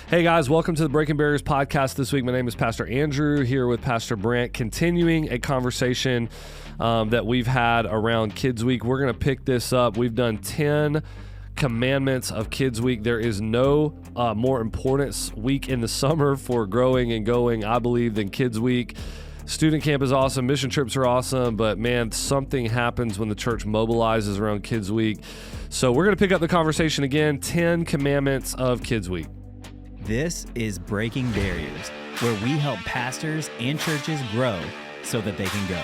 Hey guys, welcome to the Breaking Barriers podcast this week. My name is Pastor Andrew, here with Pastor Brant, continuing a conversation that we've had around Kids Week. We're going to pick this up. We've done 10 commandments of Kids Week. There is no more important week in the summer for growing and going, I believe, than Kids Week. Student camp is awesome. Mission trips are awesome. But man, something happens when the church mobilizes around Kids Week. So we're going to pick up the conversation again, 10 commandments of Kids Week. This is Breaking Barriers, where we help pastors and churches grow so that they can go.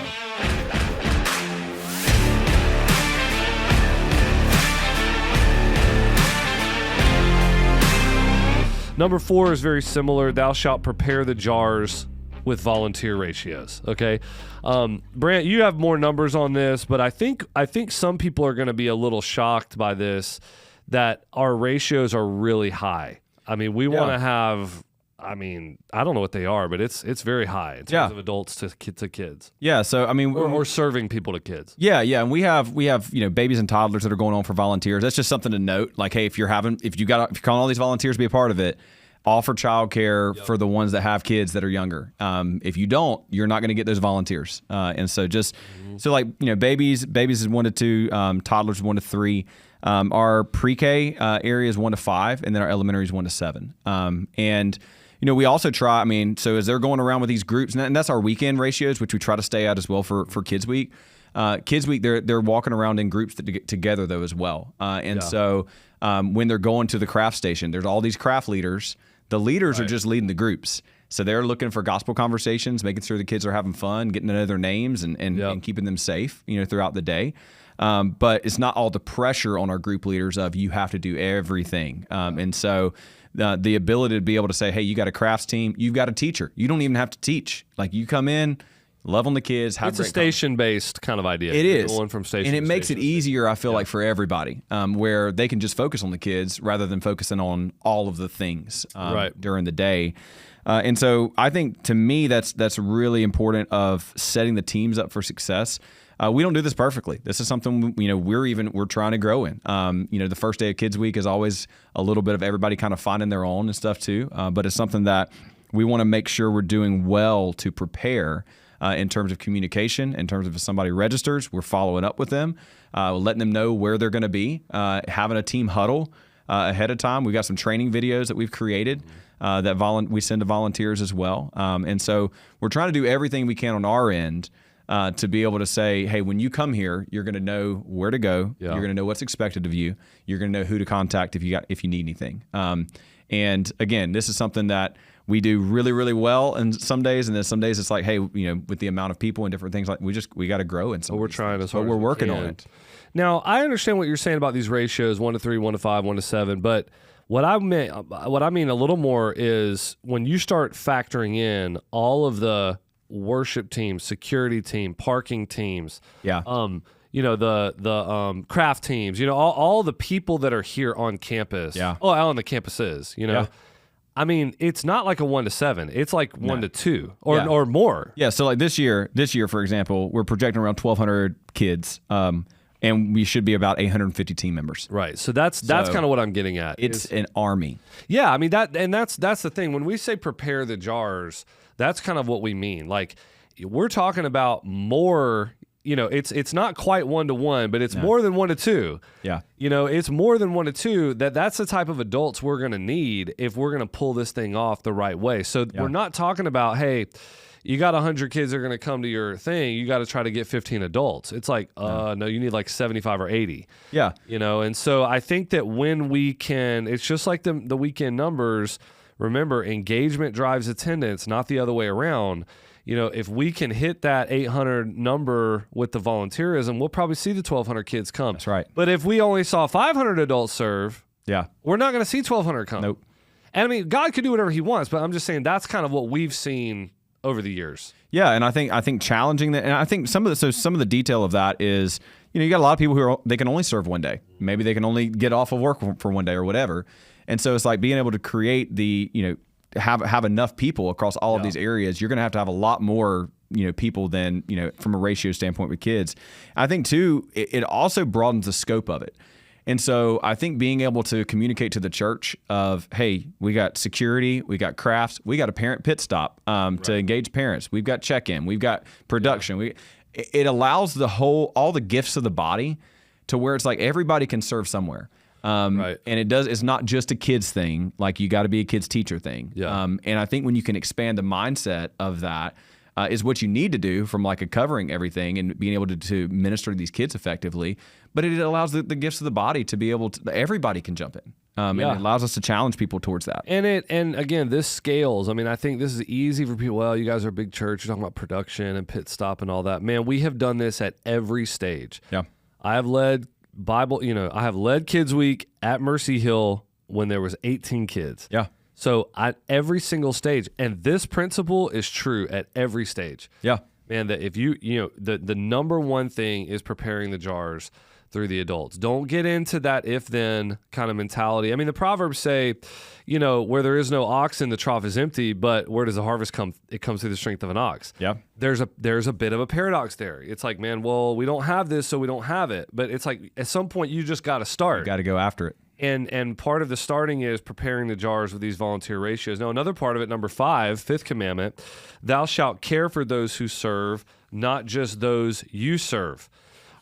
Number 4 is very similar. Thou shalt prepare the jars with volunteer ratios. Okay, Brant, you have more numbers on this, but I think some people are going to be a little shocked by this, that our ratios are really high. I mean, we want to have, I don't know what they are, but it's very high in terms of adults to kids. Yeah, so I mean, or serving people to kids. Yeah, and we have babies and toddlers that are going on for volunteers. That's just something to note. Like, hey, if you're calling all these volunteers to be a part of it, offer childcare for the ones that have kids that are younger. If you don't, you're not going to get those volunteers. And so babies is 1 to 2, toddlers 1 to 3. Our pre-K area is 1 to 5, and then our elementary is 1 to 7. And we also try. So as they're going around with these groups, and that's our weekend ratios, which we try to stay at as well for Kids Week. Kids Week, they're walking around in groups that get together though as well. So when they're going to the craft station, there's all these craft leaders. The leaders are just leading the groups. So they're looking for gospel conversations, making sure the kids are having fun, getting to know their names, and keeping them safe, throughout the day. But it's not all the pressure on our group leaders of you have to do everything. And so the ability to be able to say, hey, you got a crafts team, you've got a teacher. You don't even have to teach. Like, you come in, love on the kids. It's a station-based kind of idea. It is. Going from station and it to makes it station. easier, I feel like, for everybody, where they can just focus on the kids rather than focusing on all of the things during the day. And so I think, to me, that's really important of setting the teams up for success. We don't do this perfectly. This is something we're trying to grow in. The first day of Kids Week is always a little bit of everybody kind of finding their own and stuff too. But it's something that we want to make sure we're doing well to prepare in terms of communication. In terms of if somebody registers, we're following up with them, letting them know where they're going to be, having a team huddle ahead of time. We've got some training videos that we've created that we send to volunteers as well. And so we're trying to do everything we can on our end to be able to say, hey, when you come here, you're going to know where to go. Yeah. You're going to know what's expected of you. You're going to know who to contact if you need anything. And again, this is something that we do really, really well and some days, and then some days it's like, hey, with the amount of people and different things, like we got to grow in some. We're trying as hard but we're working on it. Now, I understand what you're saying about these ratios: 1 to 3, 1 to 5, 1 to 7. But what I mean a little more is when you start factoring in all of the worship teams, security team, parking teams, the craft teams, all the people that are here on campus, on the campuses, it's not like a 1 to 7. It's like 1 to 2 or more. Yeah. So like this year, for example, we're projecting around 1,200 kids, and we should be about 850 team members. Right. So that's kind of what I'm getting at. It's an army. Yeah. That's the thing. When we say prepare the jars, that's kind of what we mean. Like, we're talking about more. It's not quite 1 to 1, but it's more than 1 to 2. Yeah. It's more than 1 to 2. That's the type of adults we're going to need if we're going to pull this thing off the right way. So we're not talking about, hey, you got 100 kids that are going to come to your thing. You got to try to get 15 adults. It's like, no, you need like 75 or 80. Yeah. And so I think that when we can, it's just like the weekend numbers. Remember, engagement drives attendance, not the other way around. If we can hit that 800 number with the volunteerism, we'll probably see the 1,200 kids come. That's right. But if we only saw 500 adults serve, we're not going to see 1,200 come. Nope. And God could do whatever He wants, but I'm just saying that's kind of what we've seen over the years. Yeah, and I think challenging that, and I think some of the detail of that is, you got a lot of people they can only serve one day. Maybe they can only get off of work for one day or whatever. And so it's like being able to create have enough people across all of these areas. You're going to have a lot more, people than, from a ratio standpoint with kids. I think too, it also broadens the scope of it. And so I think being able to communicate to the church of, hey, we got security, we got crafts, we got a parent pit stop to engage parents. We've got check-in, we've got production. It allows all the gifts of the body to where it's like everybody can serve somewhere. And it's not just a kids thing, like you got to be a kids teacher thing. And I think when you can expand the mindset of that, is what you need to do from like a covering everything and being able to minister to these kids effectively. But it allows the gifts of the body to be able to, everybody can jump in. And it allows us to challenge people towards that. And again, this scales. I mean, I think this is easy for people. Well, you guys are a big church. You're talking about production and pit stop and all that. Man, we have done this at every stage. Yeah. I have led I have led Kids Week at Mercy Hill when there was 18 kids. Yeah. So at every single stage, and this principle is true at every stage. Yeah. Man, that if the number one thing is preparing the jars through the adults. Don't get into that if-then kind of mentality. I mean, the Proverbs say, where there is no oxen, the trough is empty, but where does the harvest come? It comes through the strength of an ox. Yeah. There's a bit of a paradox there. It's like, man, well, we don't have this, so we don't have it. But it's like, at some point, you just got to start. You got to go after it. And part of the starting is preparing the jars with these volunteer ratios. Now, another part of it, number 5, 5th commandment, thou shalt care for those who serve, not just those you serve.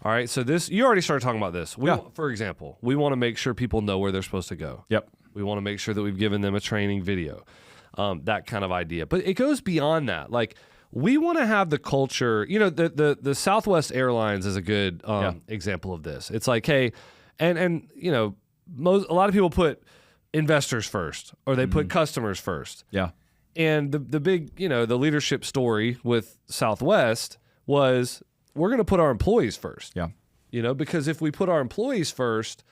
All right, so you already started talking about this. For example, we want to make sure people know where they're supposed to go. Yep. We want to make sure that we've given them a training video, that kind of idea. But it goes beyond that. Like, we want to have the culture, the Southwest Airlines is a good example of this. It's like, hey, and a lot of people put investors first, or they put customers first. Yeah. And the big, the leadership story with Southwest was, we're going to put our employees first. Yeah. Because if we put our employees first,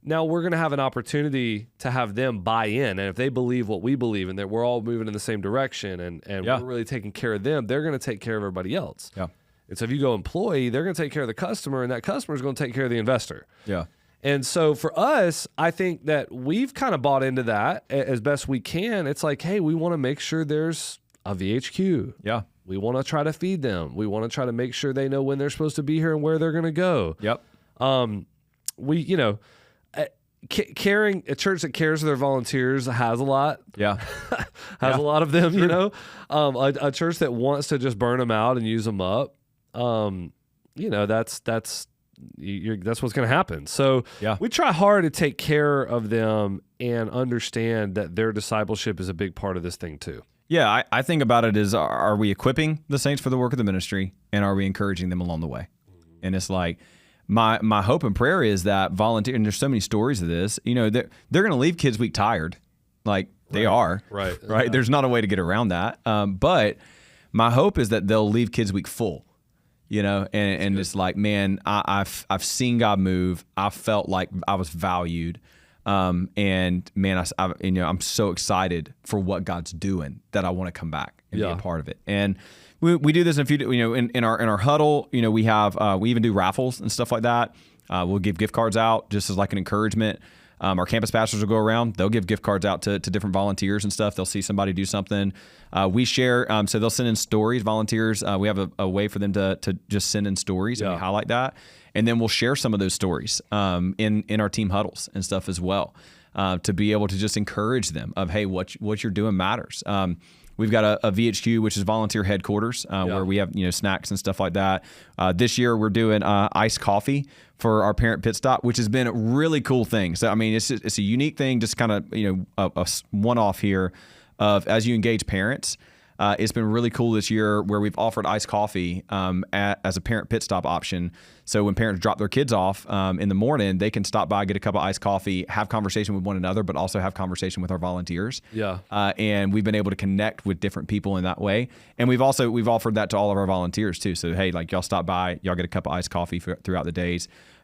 now we're going to have an opportunity to have them buy in. And if they believe what we believe and that we're all moving in the same direction and we're really taking care of them, they're going to take care of everybody else. Yeah. And so if you go employee, they're going to take care of the customer, and that customer is going to take care of the investor. Yeah. And so for us, I think that we've kind of bought into that as best we can. It's like, hey, we want to make sure there's a VHQ. Yeah. We want to try to feed them. We want to try to make sure they know when they're supposed to be here and where they're going to go. Yep. Caring, a church that cares for their volunteers has a lot. Yeah. A lot of them, a church that wants to just burn them out and use them up. That's what's going to happen. So we try hard to take care of them and understand that their discipleship is a big part of this thing too. Yeah, I think about it as, are we equipping the saints for the work of the ministry, and are we encouraging them along the way? And it's like, my hope and prayer is that volunteer, and there's so many stories of this, they're going to leave Kids Week tired. Like, they are. Right. Yeah. There's not a way to get around that. But my hope is that they'll leave Kids Week full. And it's like, man, I've seen God move. I felt like I was valued. And man, I'm so excited for what God's doing that I want to come back and be a part of it. And we do this in a few, in our huddle, we have, we even do raffles and stuff like that. We'll give gift cards out just as like an encouragement. Our campus pastors will go around. They'll give gift cards out to different volunteers and stuff. They'll see somebody do something. We share, so they'll send in stories, volunteers. We have a way for them to just send in stories and we highlight that. And then we'll share some of those stories in our team huddles and stuff as well, to be able to just encourage them of, hey, what you're doing matters. We've got a VHQ, which is volunteer headquarters, where we have snacks and stuff like that. This year we're doing iced coffee for our parent pit stop, which has been a really cool thing. So I mean, it's a unique thing, just kind of a one-off here of as you engage parents. It's been really cool this year where we've offered iced coffee as a parent pit stop option. So when parents drop their kids off in the morning, they can stop by, get a cup of iced coffee, have conversation with one another, but also have conversation with our volunteers. Yeah. And we've been able to connect with different people in that way. And we've offered that to all of our volunteers too. So hey, like y'all stop by, y'all get a cup of iced coffee throughout the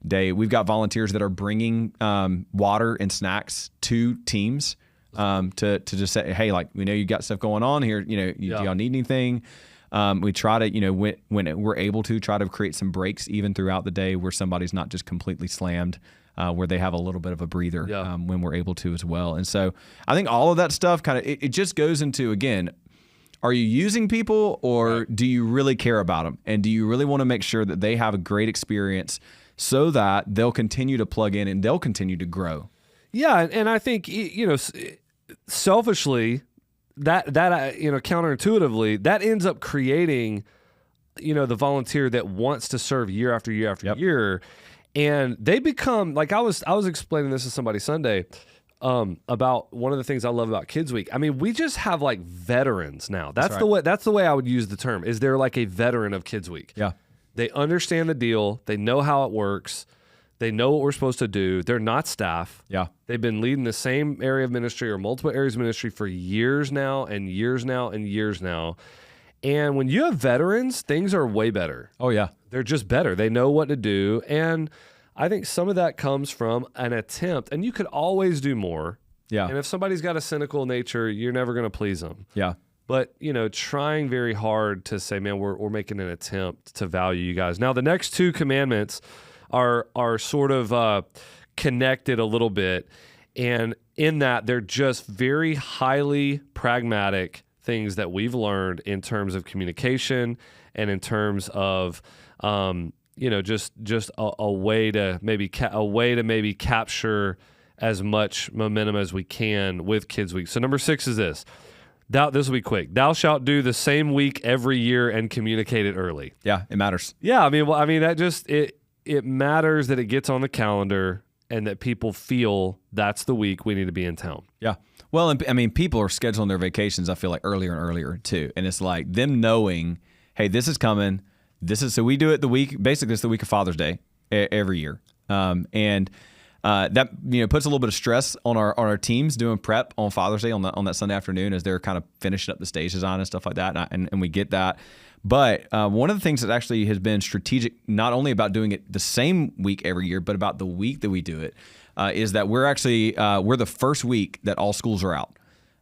day. We've got volunteers that are bringing water and snacks to teams. To just say, hey, like, we know you got stuff going on here. Do y'all need anything? We try to, when we're able to, try to create some breaks even throughout the day where somebody's not just completely slammed, where they have a little bit of a breather when we're able to as well. And so I think all of that stuff kind of, it just goes into, again, are you using people or do you really care about them? And do you really want to make sure that they have a great experience so that they'll continue to plug in and they'll continue to grow. Yeah, and I think, selfishly, that counterintuitively, that ends up creating, the volunteer that wants to serve year after year after year, and they become like I was explaining this to somebody Sunday about one of the things I love about Kids Week. I mean, we just have like veterans now. That's the way I would use the term. Is they're like a veteran of Kids Week. Yeah, they understand the deal. They know how it works. They know what we're supposed to do. They're not staff. Yeah. They've been leading the same area of ministry or multiple areas of ministry for years now and years now and years now. And when you have veterans, things are way better. Oh, yeah. They're just better. They know what to do. And I think some of that comes from an attempt. And you could always do more. Yeah. And if somebody's got a cynical nature, you're never going to please them. Yeah. But, trying very hard to say, man, we're making an attempt to value you guys. Now, the next two commandments are sort of connected a little bit, and in that they're just very highly pragmatic things that we've learned in terms of communication and in terms of just a way to maybe capture as much momentum as we can with Kids Week. So number 6 is this. This will be quick. Thou shalt do the same week every year and communicate it early. Yeah, it matters. Yeah, that just it matters that it gets on the calendar and that people feel that's the week we need to be in town. Yeah. Well, and people are scheduling their vacations, I feel like, earlier and earlier too. And it's like them knowing, hey, this is coming. So we do it basically it's the week of Father's Day every year. And that puts a little bit of stress on our teams doing prep on Father's Day on that Sunday afternoon as they're kind of finishing up the stage design and stuff like that. And we get that. But one of the things that actually has been strategic, not only about doing it the same week every year, but about the week that we do it, is that we're the first week that all schools are out,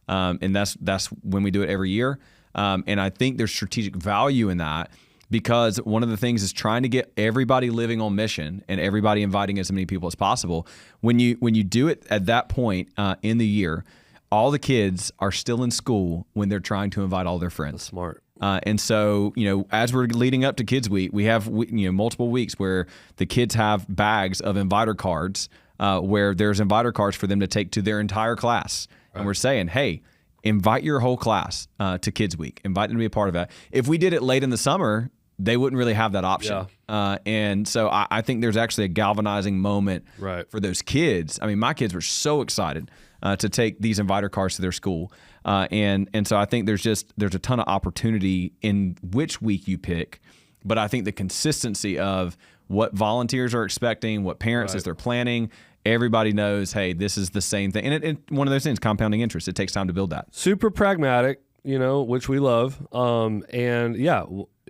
and that's when we do it every year. And I think there's strategic value in that because one of the things is trying to get everybody living on mission and everybody inviting as many people as possible. When you do it at that point in the year, all the kids are still in school when they're trying to invite all their friends. That's smart. And so, as we're leading up to Kids Week, we have, multiple weeks where the kids have bags of inviter cards where there's inviter cards for them to take to their entire class. Right. And we're saying, hey, invite your whole class to Kids Week. Invite them to be a part of that. If we did it late in the summer, they wouldn't really have that option. Yeah. And so I think there's actually a galvanizing moment for those kids. I mean, my kids were so excited to take these inviter cards to their school. And so I think there's a ton of opportunity in which week you pick, but I think the consistency of what volunteers are expecting, what parents as they're planning, everybody knows, hey, this is the same thing. And one of those things, compounding interest, it takes time to build that. Super pragmatic, which we love. And yeah,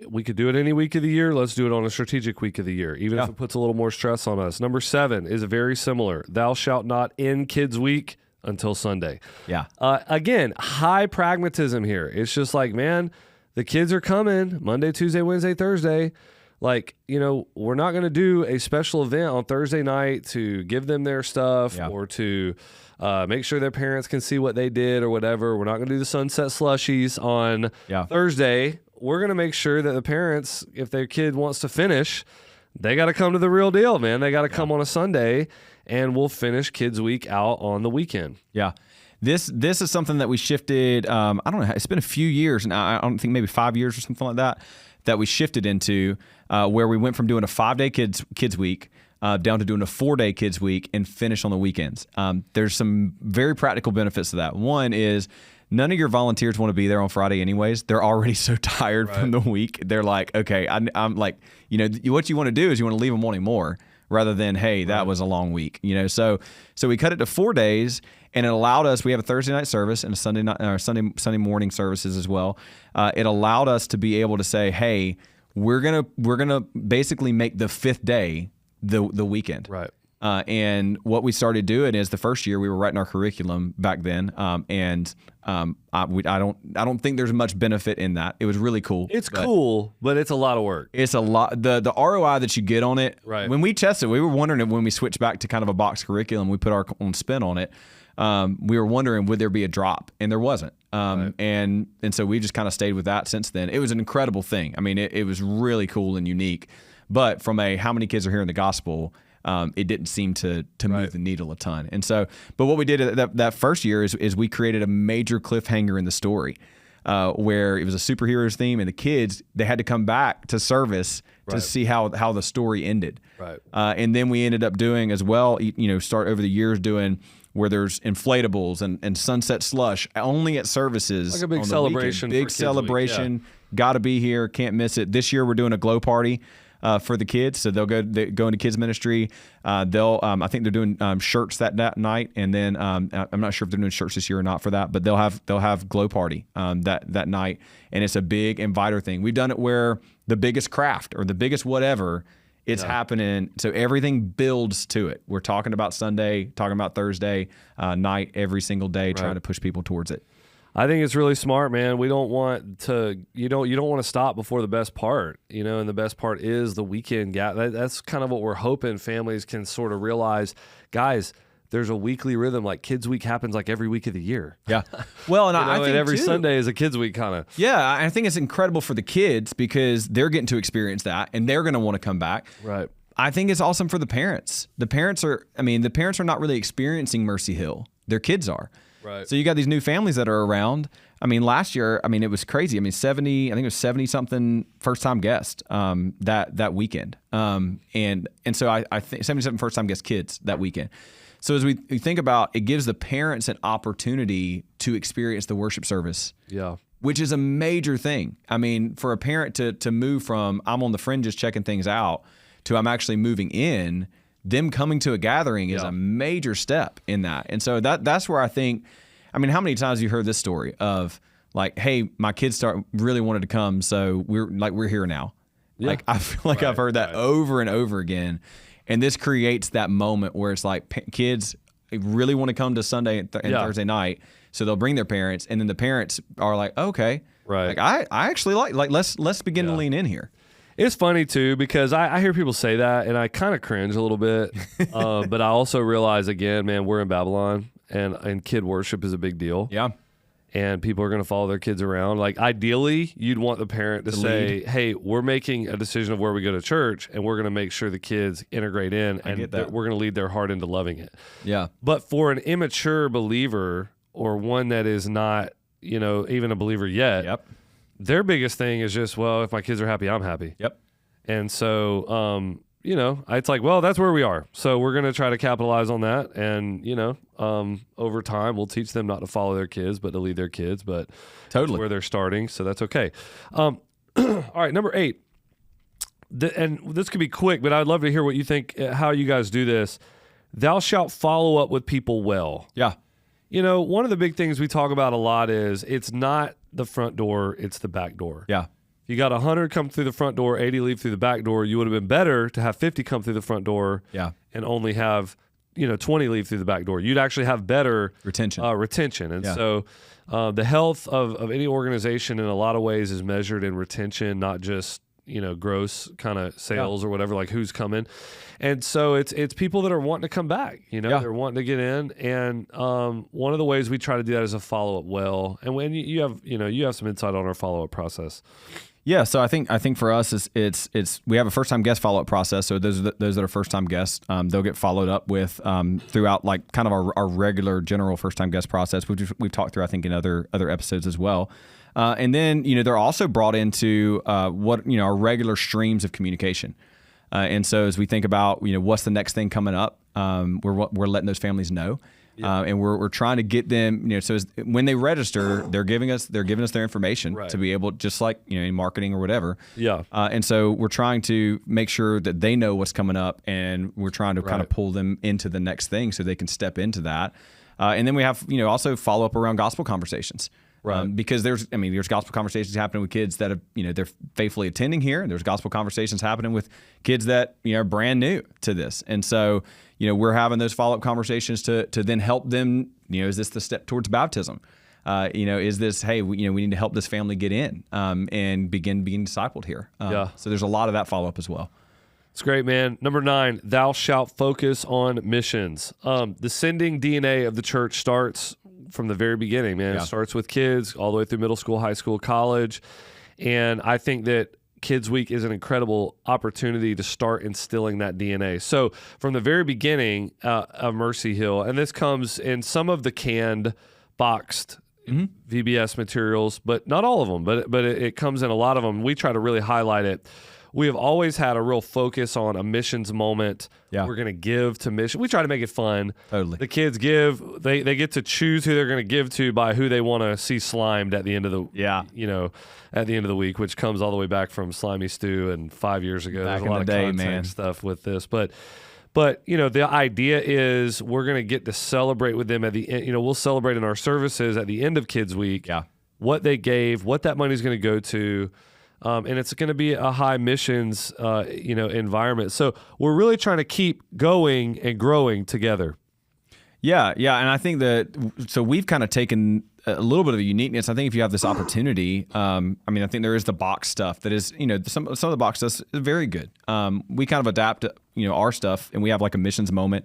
we could do it any week of the year. Let's do it on a strategic week of the year, even if it puts a little more stress on us. Number 7 is very similar. Thou shalt not end Kids Week until Sunday. Yeah. Again, high pragmatism here. It's just like, man, the kids are coming Monday, Tuesday, Wednesday, Thursday. Like, we're not going to do a special event on Thursday night to give them their stuff or to make sure their parents can see what they did or whatever. We're not going to do the sunset slushies on Thursday. We're going to make sure that the parents, if their kid wants to finish, they got to come to the real deal, man. They got to come on a Sunday. And we'll finish Kids Week out on the weekend. Yeah. This is something that we shifted, I don't know, it's been a few years now. I don't think maybe 5 years or something like that we shifted into where we went from doing a 5-day kids week down to doing a 4-day Kids Week and finish on the weekends. There's some very practical benefits to that. One is none of your volunteers want to be there on Friday anyways. They're already so tired from the week. They're like, okay, I'm like, what you want to do is you want to leave them wanting more. Rather than, hey, that was a long week, So we cut it to 4 days, and it allowed us. We have a Thursday night service and a Sunday night, or Sunday morning services as well. It allowed us to be able to say, hey, we're gonna basically make the 5th day the weekend. Right. And what we started doing is the first year we were writing our curriculum back then, and I don't think there's much benefit in that. It was really cool. It's cool, but it's a lot of work. It's a lot. The ROI that you get on it. Right. When we tested, we were wondering if when we switched back to kind of a box curriculum, we put our own spin on it. We were wondering would there be a drop, and there wasn't. And so we just kind of stayed with that since then. It was an incredible thing. I mean, it was really cool and unique. But from a how many kids are hearing the gospel, it didn't seem to move the needle a ton. And so, but what we did that first year is we created a major cliffhanger in the story, where it was a superheroes theme, and the kids, they had to come back to service to see how the story ended. Right. And then we ended up doing as well, start over the years doing where there's inflatables and sunset slush only at services. Like a big celebration. Big celebration. Got to be here. Can't miss it. This year we're doing a glow party for the kids. So they'll go into kids ministry. I think they're doing shirts that night. And then I'm not sure if they're doing shirts this year or not for that, but they'll have glow party that night. And it's a big inviter thing. We've done it where the biggest craft or the biggest whatever, it's happening. So everything builds to it. We're talking about Sunday, talking about Thursday night every single day, trying to push people towards it. I think it's really smart, man. We don't want to, you don't want to stop before the best part, and the best part is the weekend gap. That's kind of what we're hoping families can sort of realize, guys. There's a weekly rhythm. Like Kids Week happens like every week of the year. Yeah. Well, and I think every Sunday is a Kids Week kind of. Yeah, I think it's incredible for the kids because they're getting to experience that and they're going to want to come back. Right. I think it's awesome for the parents. The parents are not really experiencing Mercy Hill. Their kids are. Right. So you got these new families that are around. I mean, last year, it was crazy. 70 something first time guests that weekend. And so I think 77 first time guest kids that weekend. So as we think about, it gives the parents an opportunity to experience the worship service. Yeah. Which is a major thing. For a parent to move from I'm on the fringes checking things out to I'm actually moving in, them coming to a gathering is a major step in that. And so that's where I think, how many times have you heard this story of like, hey, my kids really wanted to come, so we're here now. Yeah. Like I feel like I've heard that over and over again. And this creates that moment where it's like kids really want to come to Sunday and Thursday night, so they'll bring their parents, and then the parents are like, okay, right? Like I actually like let's begin to lean in here. It's funny too because I hear people say that, and I kind of cringe a little bit, but I also realize again, man, we're in Babylon, and kid worship is a big deal. Yeah. And people are going to follow their kids around. Like ideally, you'd want the parent to say, hey, we're making a decision of where we go to church, and we're going to make sure the kids integrate in, and we're going to lead their heart into loving it. Yeah. But for an immature believer or one that is not, even a believer yet, their biggest thing is just, well, if my kids are happy, I'm happy. Yep. And so, it's like, well, that's where we are. So we're going to try to capitalize on that. And, over time, we'll teach them not to follow their kids, but to lead their kids. But totally that's where they're starting. So that's okay. All right, number 8. And this could be quick, but I'd love to hear what you think, how you guys do this. Thou shalt follow up with people well. Yeah. One of the big things we talk about a lot is it's not the front door, it's the back door. Yeah. You got 100 come through the front door, 80 leave through the back door. You would have been better to have 50 come through the front door and only have 20 leave through the back door. You'd actually have better retention. And so the health of any organization in a lot of ways is measured in retention, not just gross kind of sales or whatever, like who's coming. And so it's people that are wanting to come back, they're wanting to get in. And one of the ways we try to do that is a follow-up well. And when you have some insight on our follow-up process. Yeah, so I think for us it's we have a first time guest follow up process. So those that are first time guests, they'll get followed up with throughout like kind of our regular general first time guest process, which we've talked through I think in other episodes as well. And then they're also brought into our regular streams of communication. And so as we think about what's the next thing coming up, we're letting those families know. And we're trying to get them, so when they register, they're giving us their information to be able, just like in marketing or whatever. Yeah. And so we're trying to make sure that they know what's coming up, and we're trying to kind of pull them into the next thing so they can step into that. And then we have also follow up around gospel conversations. Right. Because there's gospel conversations happening with kids that have, they're faithfully attending here, and there's gospel conversations happening with kids that, are brand new to this. And so, we're having those follow-up conversations to then help them, is this the step towards baptism? Is this, hey, we need to help this family get in and begin being discipled here. So there's a lot of that follow-up as well. It's great, man. Number 9, thou shalt focus on missions. The sending DNA of the church starts from the very beginning, man. It starts with kids all the way through middle school, high school, college. And I think that Kids Week is an incredible opportunity to start instilling that DNA. So from the very beginning of Mercy Hill, and this comes in some of the canned, boxed VBS materials, but not all of them, but it comes in a lot of them. We try to really highlight it. We have always had a real focus on a missions moment. Yeah. We're going to give to mission. We try to make it fun. Totally. The kids give. They get to choose who they're going to give to by who they want to see slimed at the end of the at the end of the week, which comes all the way back from Slimy Stew and 5 years ago. Back There's a in lot the of day, context man. stuff with this, but the idea is we're going to get to celebrate with them at the end. We'll celebrate in our services at the end of Kids Week. Yeah. What they gave, what that money's going to go to. And it's going to be a high missions, environment. So we're really trying to keep going and growing together. Yeah, and I think so we've kind of taken a little bit of a uniqueness. I think if you have this opportunity, I think there is the box stuff that is, some of the box stuff is very good. We kind of adapt, our stuff, and we have like a missions moment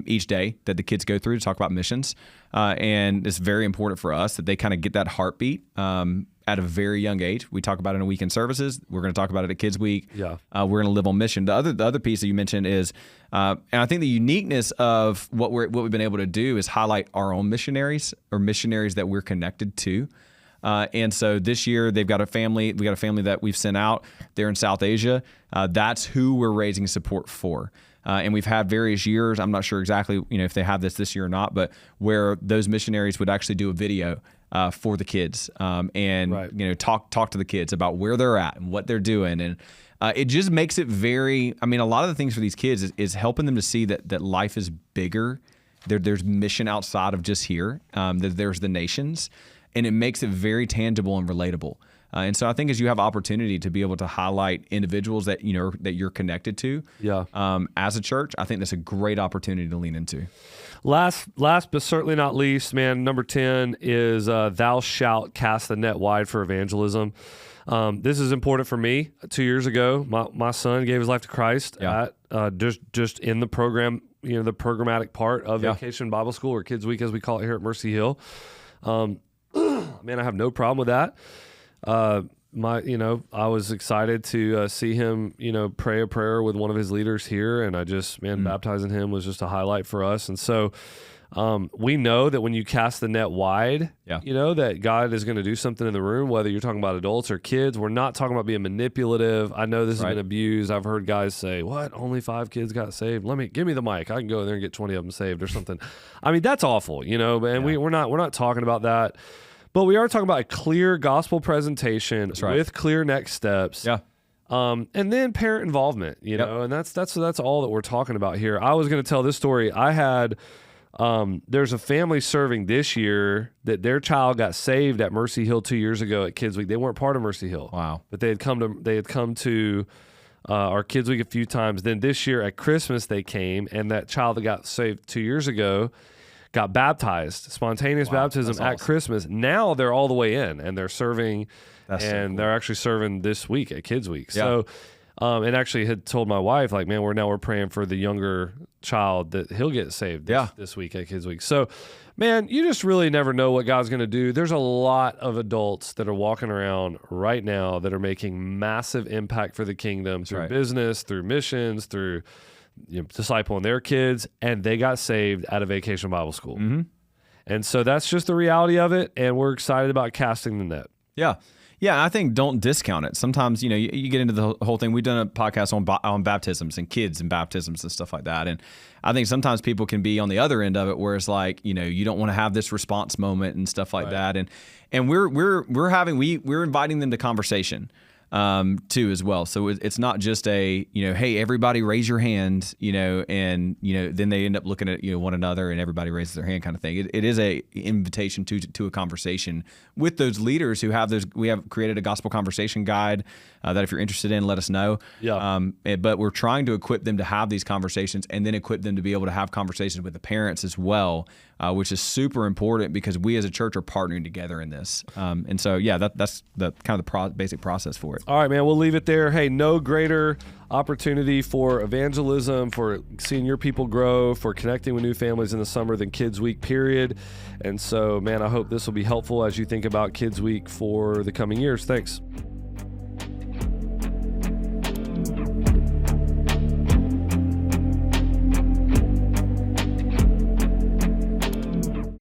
each day that the kids go through to talk about missions. And it's very important for us that they kind of get that heartbeat at a very young age. We talk about it in weekend services. We're going to talk about it at Kids Week. Yeah. We're going to live on mission. The other piece that you mentioned is, and I think the uniqueness of what we've been able to do is highlight our own missionaries or missionaries that we're connected to. And so this year they've got a family. We got a family that we've sent out. They're in South Asia. That's who we're raising support for. And we've had various years. I'm not sure exactly, if they have this year or not, but where those missionaries would actually do a video for the kids, and right. talk to the kids about where they're at and what they're doing, and it just makes it very. I mean, a lot of the things for these kids is helping them to see that life is bigger. There's mission outside of just here. That there's the nations, and it makes it very tangible and relatable. And so I think as you have opportunity to be able to highlight individuals that that you're connected to, as a church, I think that's a great opportunity to lean into. Last but certainly not least, man, number 10 is thou shalt cast the net wide for evangelism. This is important for me. 2 years ago, my son gave his life to Christ at just in the program, the programmatic part of Vacation Bible School, or Kids Week as we call it here at Mercy Hill. Man, I have no problem with that. I was excited to see him, pray a prayer with one of his leaders here, and I just, baptizing him was just a highlight for us. And so, we know that when you cast the net wide, that God is going to do something in the room, whether you're talking about adults or kids. We're not talking about being manipulative. I know this has been abused. I've heard guys say, "What? Only 5 kids got saved? Give me the mic. I can go in there and get 20 of them saved or something." I mean, that's awful, and we're not talking about that. But we are talking about a clear gospel presentation with clear next steps. Yeah. And then parent involvement, and that's all that we're talking about here. I was going to tell this story. I had, there's a family serving this year that their child got saved at Mercy Hill 2 years ago at Kids Week. They weren't part of Mercy Hill. Wow. But they had come to our Kids Week a few times. Then this year at Christmas they came, and that child that got saved 2 years ago got baptized, spontaneous baptism at Christmas. Now they're all the way in, and they're serving, they're actually serving this week at Kids Week. Yeah. So, and actually had told my wife, like, man, we're praying for the younger child that he'll get saved this week at Kids Week. So, man, you just really never know what God's going to do. There's a lot of adults that are walking around right now that are making massive impact for the kingdom through business, through missions, through discipling their kids, and they got saved at a Vacation Bible School. Mm-hmm. And so that's just the reality of it, and we're excited about casting the net. Yeah. I think don't discount it. Sometimes, you get into the whole thing. We've done a podcast on baptisms and kids and baptisms and stuff like that. And I think sometimes people can be on the other end of it, where it's like, you don't want to have this response moment and stuff like that. And we're inviting them to conversation. Too as well. So it's not just a, hey, everybody raise your hand, and, then they end up looking at, one another and everybody raises their hand kind of thing. It is a invitation to a conversation with those leaders who have those. We have created a gospel conversation guide that if you're interested in, let us know. Yeah. But we're trying to equip them to have these conversations, and then equip them to be able to have conversations with the parents as well, which is super important because we as a church are partnering together in this. And so, that's the kind of the basic process for it. All right, man, we'll leave it there. Hey, no greater opportunity for evangelism, for seeing your people grow, for connecting with new families in the summer than Kids Week, period. And so, man, I hope this will be helpful as you think about Kids Week for the coming years. Thanks.